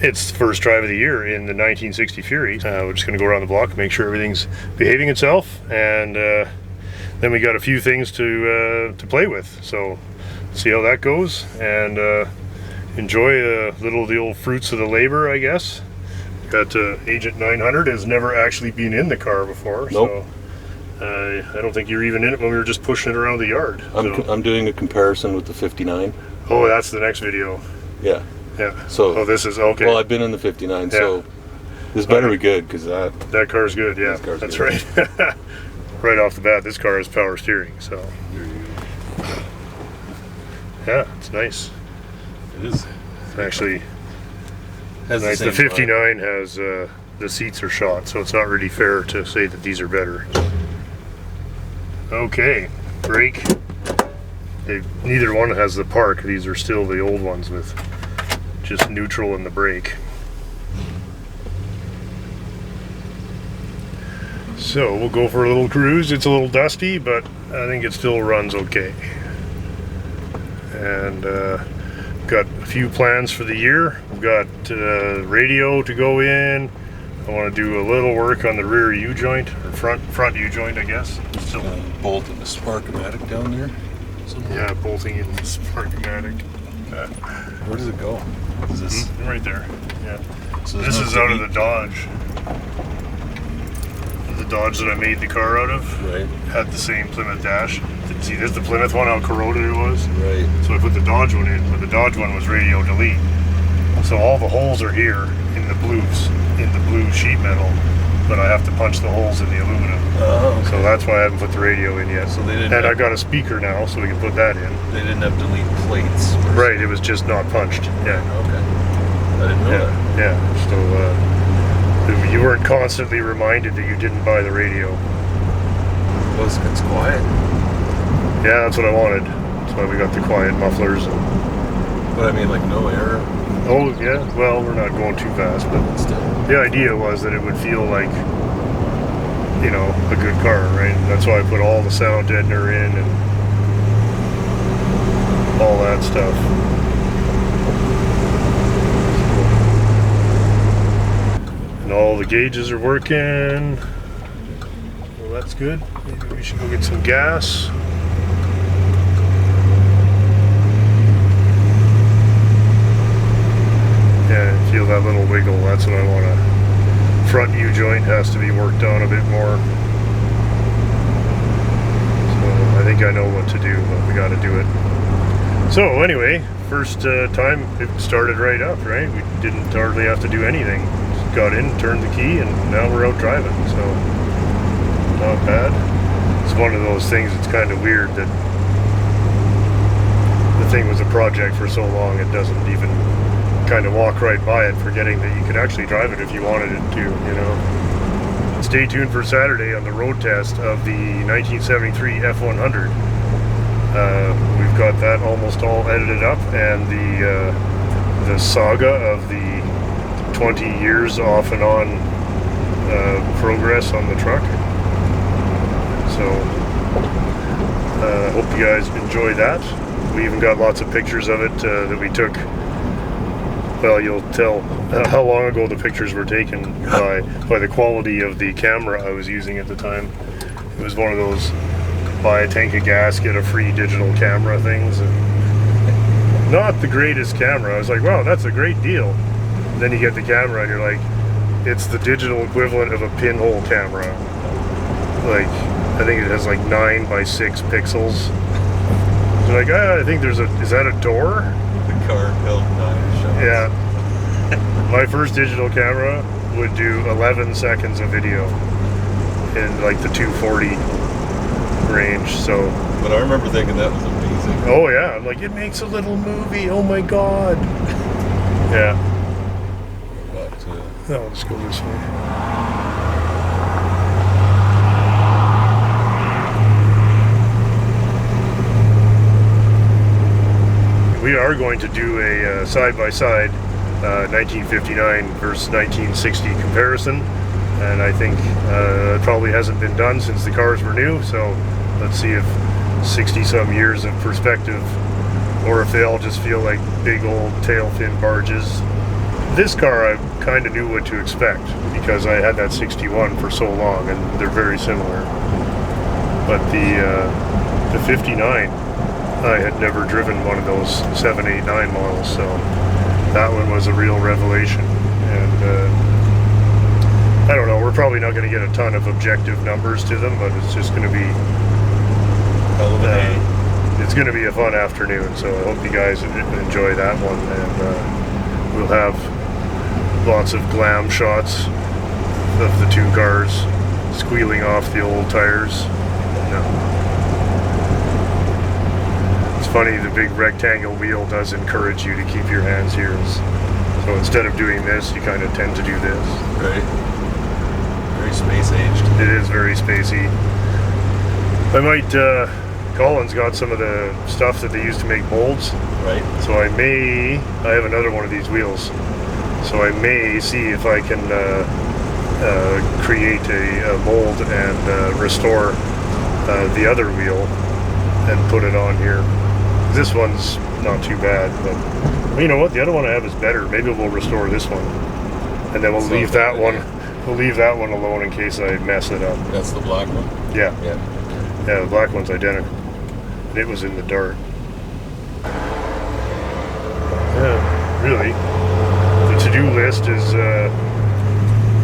It's the first drive of the year in the 1960 Fury. We're just going to go around the block, make sure everything's behaving itself, and then we got a few things to play with. So see how that goes, and enjoy the old fruits of the labor, I guess. Got Agent 900 has never actually been in the car before. Nope. So I don't think you were even in it when we were just pushing it around the yard. I'm doing a comparison with the 59. Oh, that's the next video. Yeah. Yeah. So this is okay. Well, I've been in the 59, so this better be good, because that car's good. Yeah, that's good. Right. Right off the bat, this car has power steering, so yeah, it's nice. It is. Actually, nice. The 59 has the seats are shot, so it's not really fair to say that these are better. Okay, brake. Neither one has the park. These are still the old ones with just neutral in the brake. So we'll go for a little cruise. It's a little dusty, but I think it still runs okay. And got a few plans for the year. We've got radio to go in. I want to do a little work on the rear U-joint, or front U-joint, I guess. Still bolting the Spark-O-Matic down there. Yeah, bolting in the Spark-O-Matic. Where does it go? Is this right there? Yeah. So this is out of the Dodge. The Dodge that I made the car out of. Right. Had the same Plymouth dash. See, this is the Plymouth one, how corroded it was. Right. So I put the Dodge one in, but the Dodge one was radio delete. So all the holes are here in the blue sheet metal, but I have to punch the holes in the aluminum. Oh, okay. So that's why I haven't put the radio in yet. So they didn't. And I got a speaker now, so we can put that in. They didn't have delete plates. Right. It was just not punched. Yeah. Okay. I didn't know that. Yeah. So you weren't constantly reminded that you didn't buy the radio. Well, it's quiet. Yeah, that's what I wanted. That's why we got the quiet mufflers. But I mean, like, no air. Oh yeah, well, we're not going too fast, but Still. the idea was that it would feel like, you know, a good car, right? That's why I put all the sound deadener in and all that stuff. And all the gauges are working. Well, that's good. Maybe we should go get some gas. Yeah, feel that little wiggle. That's what I want to. Front U-joint has to be worked on a bit more. So I think I know what to do, but we got to do it. So anyway, first time it started right up, right? We didn't hardly have to do anything. Just got in, turned the key, and now we're out driving. So not bad. It's one of those things. It's kind of weird that the thing was a project for so long. It doesn't even kind of walk right by it, forgetting that you could actually drive it if you wanted it to, you know. Stay tuned for Saturday on the road test of the 1973 F100. We've got that almost all edited up, and the saga of the 20 years off and on progress on the truck. So I hope you guys enjoy that. We even got lots of pictures of it that we took. Well, you'll tell how long ago the pictures were taken by the quality of the camera I was using at the time. It was one of those buy a tank of gas, get a free digital camera things. And not the greatest camera. I was like, wow, that's a great deal. And then you get the camera and you're like, it's the digital equivalent of a pinhole camera. Like, I think it has like 9 by 6 pixels. So like, I think there's is that a door? The car held 9 shots. Yeah. My first digital camera would do 11 seconds of video in like the 240 range, so. But I remember thinking that was amazing. Oh yeah, I'm like, it makes a little movie, oh my god. Yeah. But, I'll just go this way. We are going to do a side-by-side 1959 versus 1960 comparison, and I think it probably hasn't been done since the cars were new, so let's see if 60-some years of perspective, or if they all just feel like big old tail fin barges. this car, I kind of knew what to expect because I had that 61 for so long, and they're very similar. But the 59, I had never driven one of those 7, 8, 9 models, so that one was a real revelation. And I don't know, we're probably not going to get a ton of objective numbers to them, but it's just going to be it's going to be a fun afternoon, so I hope you guys enjoy that one, and we'll have lots of glam shots of the two cars squealing off the old tires. It's funny, the big rectangle wheel does encourage you to keep your hands here. So instead of doing this, you kind of tend to do this. Right. Very space aged. It is very spacey. I might, Colin's got some of the stuff that they used to make molds. Right. So I have another one of these wheels. So I may see if I can create a mold and restore the other wheel and put it on here. This one's not too bad, but well, you know what? The other one I have is better. Maybe we'll restore this one, and then we'll leave that one. We'll leave that one alone in case I mess it up. That's the black one? Yeah. Yeah. Yeah, the black one's identical. And it was in the dark. Yeah, really. The to-do list is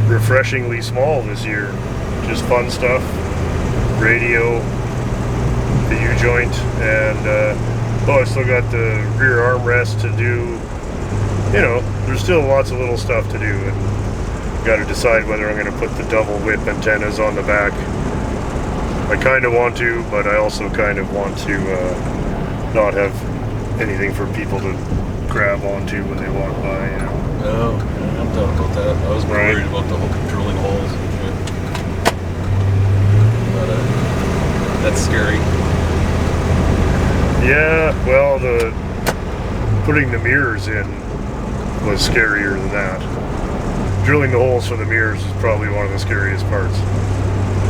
refreshingly small this year. Just fun stuff. Radio, the U-joint, and I still got the rear armrest to do. You know, there's still lots of little stuff to do, and got to decide whether I'm going to put the double whip antennas on the back. I kind of want to, but I also kind of want to not have anything for people to grab onto when they walk by, you know. No, I'm done about that. I was worried about the whole drilling holes and shit. But that's scary. Yeah, well, putting the mirrors in was scarier than that. Drilling the holes for the mirrors is probably one of the scariest parts.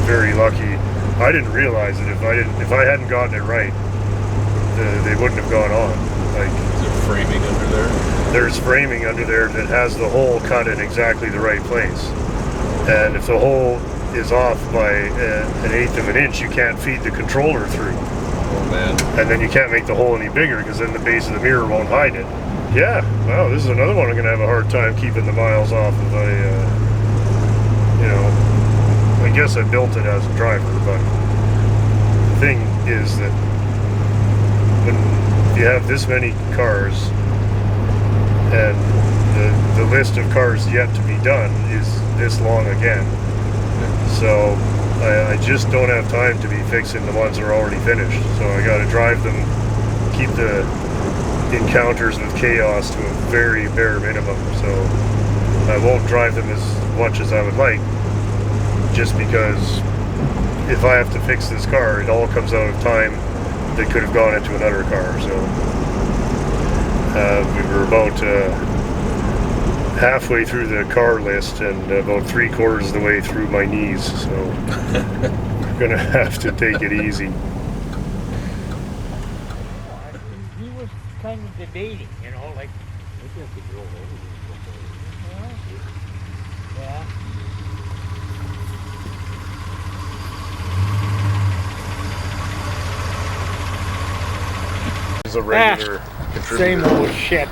Very lucky. I didn't realize that if I hadn't gotten it right, they wouldn't have gone on. Like, is there framing under there? There's framing under there that has the hole cut in exactly the right place. And if the hole is off by an eighth of an inch, you can't feed the controller through. Oh man. And then you can't make the hole any bigger because then the base of the mirror won't hide it. Yeah, wow, this is another one I'm going to have a hard time keeping the miles off if I guess I built it as a driver, but the thing is that when you have this many cars and the list of cars yet to be done is this long again, so I just don't have time to be fixing the ones that are already finished. So I got to drive them, keep the encounters with chaos to a very bare minimum. So I won't drive them as much as I would like, just because if I have to fix this car, it all comes out of time that could have gone into another car. So we were about halfway through the car list and about 3/4 of the way through my knees, so we're gonna have to take it easy. He was kind of debating, you know, like maybe I could roll over this. Yeah. It's a regular Same old shit.